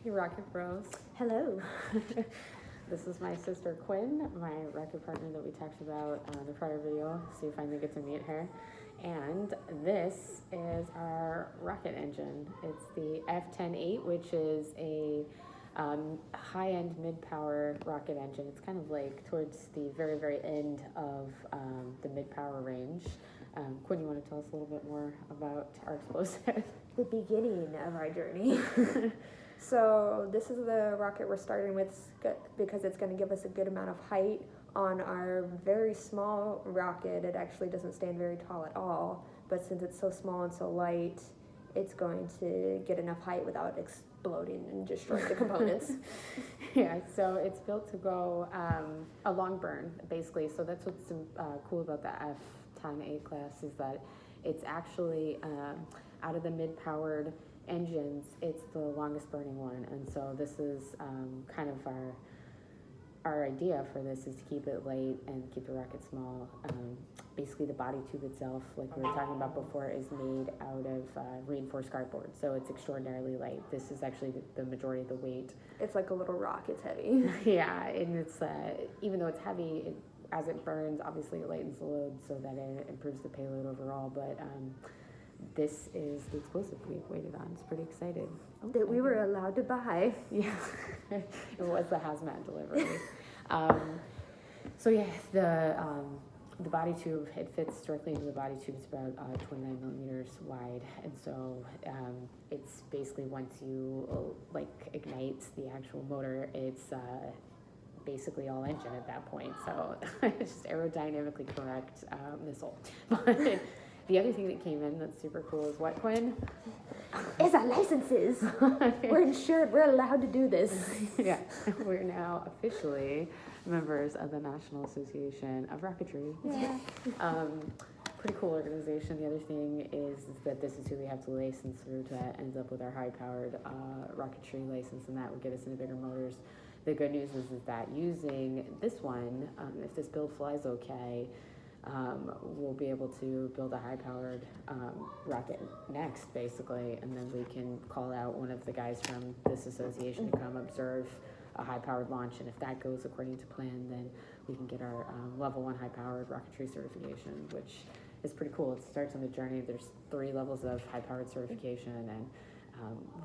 Hey, Rocket Bros. Hello. This is my sister Quinn, my rocket partner that we talked about in the prior video, so you finally get to meet her. And this is our rocket engine. It's the F-10-8, which is a high-end mid-power rocket engine. It's kind of like towards the very, very end of the mid-power range. Quinn, you want to tell us a little bit more about our explosive? The beginning of our journey. So this is the rocket we're starting with because it's going to give us a good amount of height on our very small rocket. It actually doesn't stand very tall at all, but since it's so small and so light, it's going to get enough height without exploding and destroying the components. Yeah, so it's built to go a long burn, basically. So that's what's cool about the F-10-8 class is that it's actually out of the mid-powered engines, it's the longest burning one, and so this is kind of our idea for this is to keep it light and keep the rocket small. Basically, the body tube itself, like we were talking about before, is made out of reinforced cardboard, so it's extraordinarily light. This is actually the majority of the weight. It's like a little rock. It's heavy. Yeah, and it's even though it's heavy, as it burns, obviously it lightens the load so that it improves the payload overall. But this is the explosive we waited on. It's pretty excited. That we were allowed to buy. Yeah, it was the hazmat delivery. So yeah, the body tube, it fits directly into the body tube. It's about 29 millimeters wide, and so it's basically once you ignite the actual motor, it's basically all engine at that point. So it's just aerodynamically correct missile. But the other thing that came in that's super cool is what, Quinn? Is our licenses. We're insured. We're allowed to do this. Yeah, we're now officially members of the National Association of Rocketry. Yeah. Pretty cool organization. The other thing is that this is who we have to license through to ends up with our high-powered rocketry license, and that would get us into bigger motors. The good news is that using this one, if this build flies okay, we'll be able to build a high-powered rocket next, basically, and then we can call out one of the guys from this association to come observe a high-powered launch, and if that goes according to plan, then we can get our level 1 high-powered rocketry certification, which is pretty cool. It starts on the journey. There's 3 levels of high-powered certification, and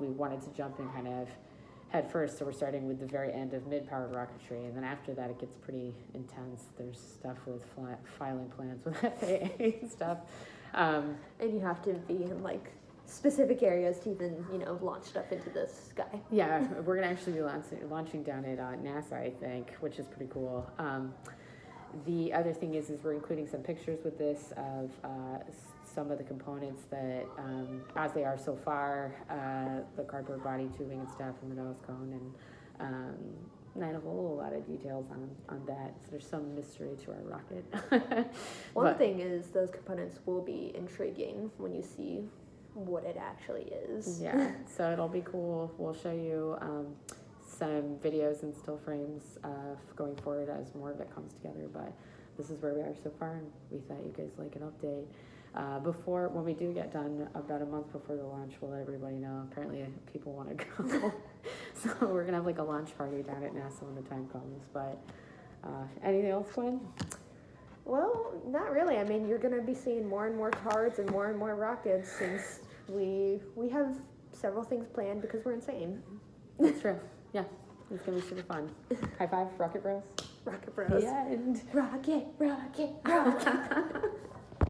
we wanted to jump in kind of head first, so we're starting with the very end of mid-powered rocketry, and then after that it gets pretty intense. There's stuff with filing plans with FAA and stuff. And you have to be in specific areas to even, launch stuff into the sky. Yeah, we're gonna actually be launching down at NASA, I think, which is pretty cool. The other thing is we're including some pictures with this of some of the components that, as they are so far, the cardboard body tubing and stuff, and the nose cone, and not a whole lot of details on that. So there's some mystery to our rocket. One thing is those components will be intriguing when you see what it actually is. Yeah, so it'll be cool. We'll show you some videos and still frames going forward as more of it comes together, but this is where we are so far, and we thought you guys like an update. When we do get done, about a month before the launch, we'll let everybody know. Apparently people want to go. So we're gonna have a launch party down at NASA when the time comes. But anything else, Quinn? Well, not really. I mean, you're gonna be seeing more and more cards and more rockets since we have several things planned because we're insane. That's true. Yeah, it's gonna be super fun. High five, Rocket Bros. Rocket Bros. The end. Rocket.